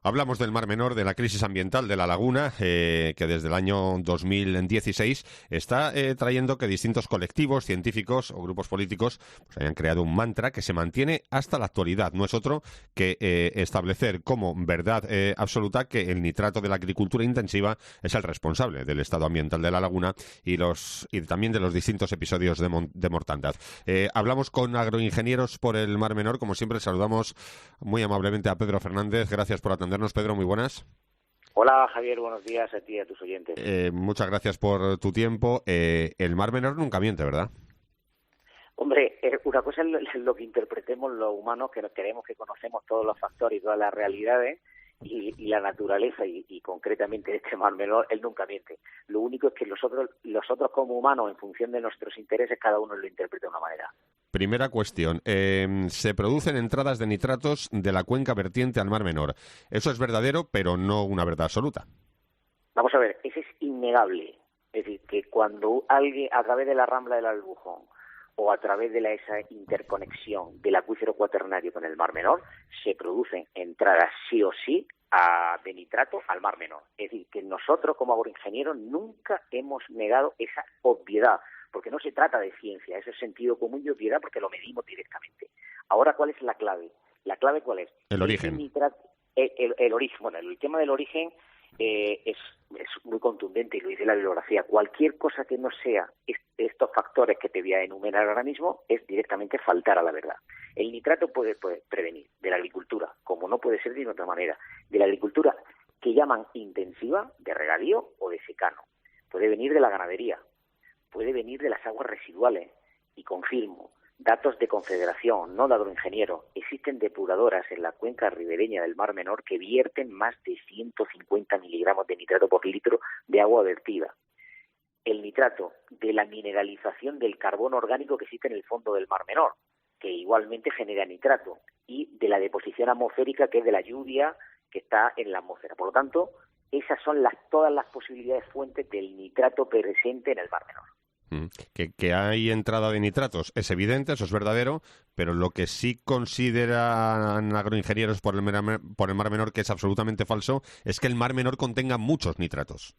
Hablamos del Mar Menor, de la crisis ambiental de la laguna, que desde el año 2016 está trayendo que distintos colectivos científicos o grupos políticos pues, hayan creado un mantra que se mantiene hasta la actualidad. No es otro que establecer como verdad absoluta que el nitrato de la agricultura intensiva es el responsable del estado ambiental de la laguna y también de los distintos episodios de mortandad. Hablamos con agroingenieros por el Mar Menor. Como siempre, saludamos muy amablemente a Pedro Fernández. Gracias por atendernos. Pedro, muy buenas. Hola Javier, buenos días a ti y a tus oyentes. Muchas gracias por tu tiempo. El Mar Menor nunca miente, ¿verdad? Hombre, una cosa es lo que interpretemos los humanos, que creemos que conocemos todos los factores y todas las realidades, y la naturaleza, y concretamente este Mar Menor, él nunca miente. Lo único es que los otros como humanos, en función de nuestros intereses, cada uno lo interpreta de una manera. Primera cuestión. Se producen entradas de nitratos de la cuenca vertiente al Mar Menor. Eso es verdadero, pero no una verdad absoluta. Vamos a ver, eso es innegable. Es decir, que cuando alguien, a través de la Rambla del Albujón o a través de esa interconexión del acuífero cuaternario con el Mar Menor, se producen entradas sí o sí de nitrato al Mar Menor. Es decir, que nosotros como agroingenieros nunca hemos negado esa obviedad, porque no se trata de ciencia, eso es sentido común y obviedad porque lo medimos directamente. Ahora, ¿cuál es la clave? ¿La clave cuál es? El origen. El origen. Bueno, el tema del origen es muy contundente y lo dice la bibliografía. Cualquier cosa que no sea estos factores que te voy a enumerar ahora mismo es directamente faltar a la verdad. El nitrato puede prevenir de la agricultura, como no puede ser de otra manera, de la agricultura que llaman intensiva, de regadío o de secano. Puede venir de la ganadería, puede venir de las aguas residuales, y confirmo, datos de Confederación, no de agroingenieros, existen depuradoras en la cuenca ribereña del Mar Menor que vierten más de 150 miligramos de nitrato por litro de agua vertida. El nitrato de la mineralización del carbono orgánico que existe en el fondo del Mar Menor, que igualmente genera nitrato, y de la deposición atmosférica, que es de la lluvia que está en la atmósfera. Por lo tanto, esas son todas las posibilidades fuentes del nitrato presente en el Mar Menor. Que hay entrada de nitratos es evidente, eso es verdadero, pero lo que sí consideran agroingenieros por el Mar Menor que es absolutamente falso es que el Mar Menor contenga muchos nitratos.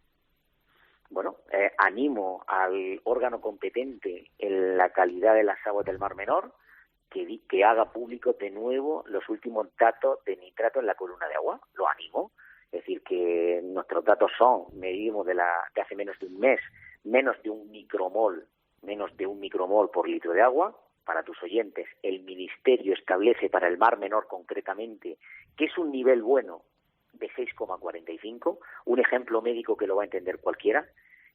Bueno, animo al órgano competente en la calidad de las aguas del Mar Menor que haga público de nuevo los últimos datos de nitrato en la columna de agua. Lo animo. Es decir, que nuestros datos medimos de hace menos de un mes, menos de un micromol por litro de agua. Para tus oyentes, el Ministerio establece para el Mar Menor concretamente que es un nivel bueno de 6,45, un ejemplo médico que lo va a entender cualquiera.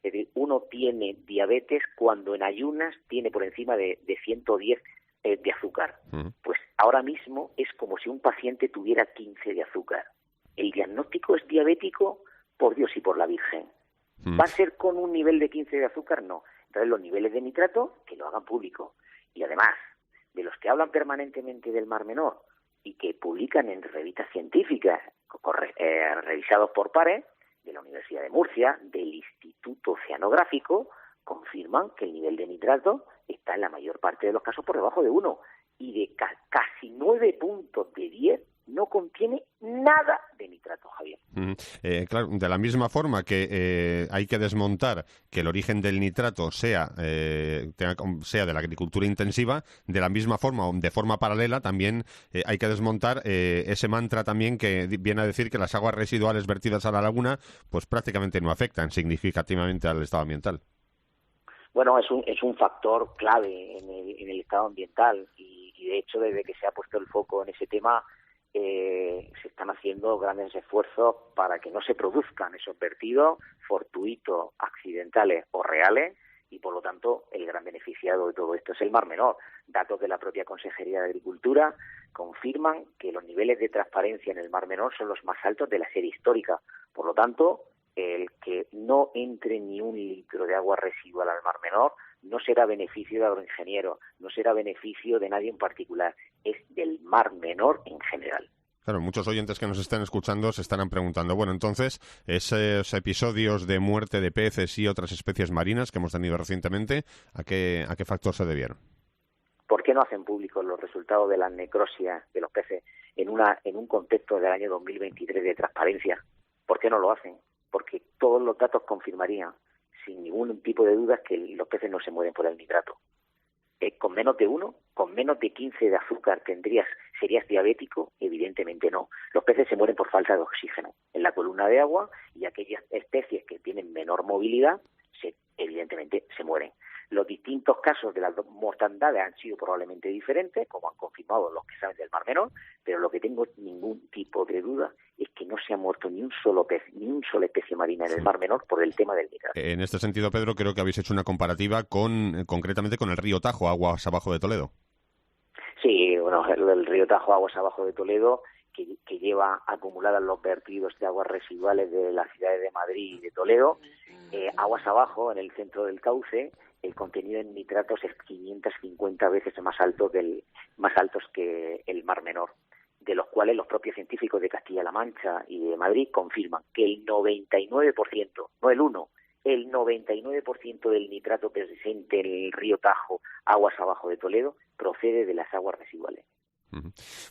Es decir, uno tiene diabetes cuando en ayunas tiene por encima de 110 de azúcar. Pues ahora mismo es como si un paciente tuviera 15 de azúcar. ¿El diagnóstico es diabético? Por Dios y por la Virgen. ¿Va a ser con un nivel de 15 de azúcar? No. Entonces los niveles de nitrato, que lo hagan público. Y además, de los que hablan permanentemente del Mar Menor y que publican en revistas científicas, revisados por pares, de la Universidad de Murcia, del Instituto Oceanográfico, confirman que el nivel de nitrato está en la mayor parte de los casos por debajo de 1. Y de casi 9 puntos de 10 no contiene nada de nitrato, Javier. Claro, de la misma forma que hay que desmontar que el origen del nitrato sea de la agricultura intensiva, de la misma forma o de forma paralela también hay que desmontar ese mantra también que viene a decir que las aguas residuales vertidas a la laguna pues prácticamente no afectan significativamente al estado ambiental. Bueno, es un factor clave en el estado ambiental y de hecho desde que se ha puesto el foco en ese tema se están haciendo grandes esfuerzos para que no se produzcan esos vertidos fortuitos, accidentales o reales, y por lo tanto el gran beneficiado de todo esto es el Mar Menor. Datos de la propia Consejería de Agricultura confirman que los niveles de transparencia en el Mar Menor son los más altos de la serie histórica. Por lo tanto, el que no entre ni un litro de agua residual al Mar Menor no será beneficio de agroingenieros, no será beneficio de nadie en particular, es del Mar Menor en general. Claro, muchos oyentes que nos están escuchando se estarán preguntando, bueno, entonces, esos episodios de muerte de peces y otras especies marinas que hemos tenido recientemente, ¿a qué factor se debieron? ¿Por qué no hacen públicos los resultados de las necrosias de los peces en un contexto del año 2023 de transparencia? ¿Por qué no lo hacen? Porque todos los datos confirmarían, sin ningún tipo de dudas, que los peces no se mueren por el nitrato. Con menos de 1, con menos de 15 de azúcar serías diabético, evidentemente no. Los peces se mueren por falta de oxígeno en la columna de agua, y aquellas especies que tienen menor movilidad, evidentemente se mueren. Los distintos casos de las mortandades han sido probablemente diferentes, como han confirmado los que saben del Mar Menor, pero lo que tengo ningún tipo de duda es que no se ha muerto ni un solo pez, ni una sola especie marina en el Mar Menor por el tema del nitrato. En este sentido, Pedro, creo que habéis hecho una comparativa concretamente con el río Tajo, aguas abajo de Toledo. Sí, bueno, el río Tajo, aguas abajo de Toledo, que lleva acumuladas los vertidos de aguas residuales de las ciudades de Madrid y de Toledo. Aguas abajo, en el centro del cauce, el contenido en nitratos es 550 veces más altos que el Mar Menor, de los cuales los propios científicos de Castilla-La Mancha y de Madrid confirman que el 99%, no el 1%, el 99% del nitrato presente en el río Tajo, aguas abajo de Toledo, procede de las aguas residuales.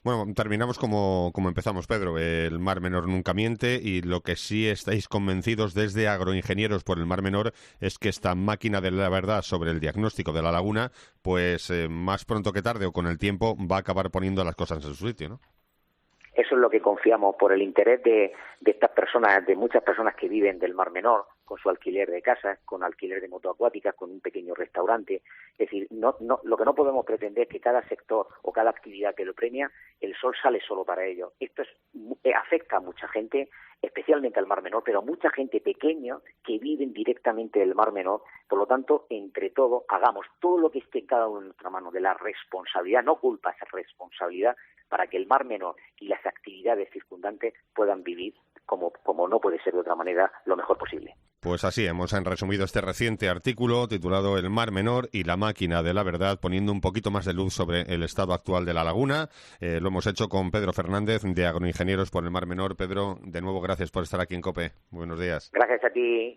Bueno, terminamos como empezamos, Pedro. El Mar Menor nunca miente, y lo que sí estáis convencidos desde Agroingenieros por el Mar Menor es que esta máquina de la verdad sobre el diagnóstico de la laguna, pues más pronto que tarde o con el tiempo va a acabar poniendo las cosas en su sitio, ¿no? Eso es lo que confiamos, por el interés de estas personas, de muchas personas que viven del Mar Menor, con su alquiler de casas, con alquiler de motoacuáticas, con un pequeño restaurante. Es decir, lo que no podemos pretender es que cada sector o cada actividad que lo premia, el sol sale solo para ello. Esto afecta a mucha gente, especialmente al Mar Menor, pero a mucha gente pequeña que viven directamente del Mar Menor. Por lo tanto, entre todos, hagamos todo lo que esté en cada uno de nuestra mano, de la responsabilidad, no culpa, esa responsabilidad, para que el Mar Menor y las actividades circundantes puedan vivir como no puede ser de otra manera, lo mejor posible. Pues así hemos resumido este reciente artículo titulado El Mar Menor y la máquina de la verdad, poniendo un poquito más de luz sobre el estado actual de la laguna. Lo hemos hecho con Pedro Fernández, de Agroingenieros por el Mar Menor. Pedro, de nuevo, gracias por estar aquí en COPE. Buenos días. Gracias a ti.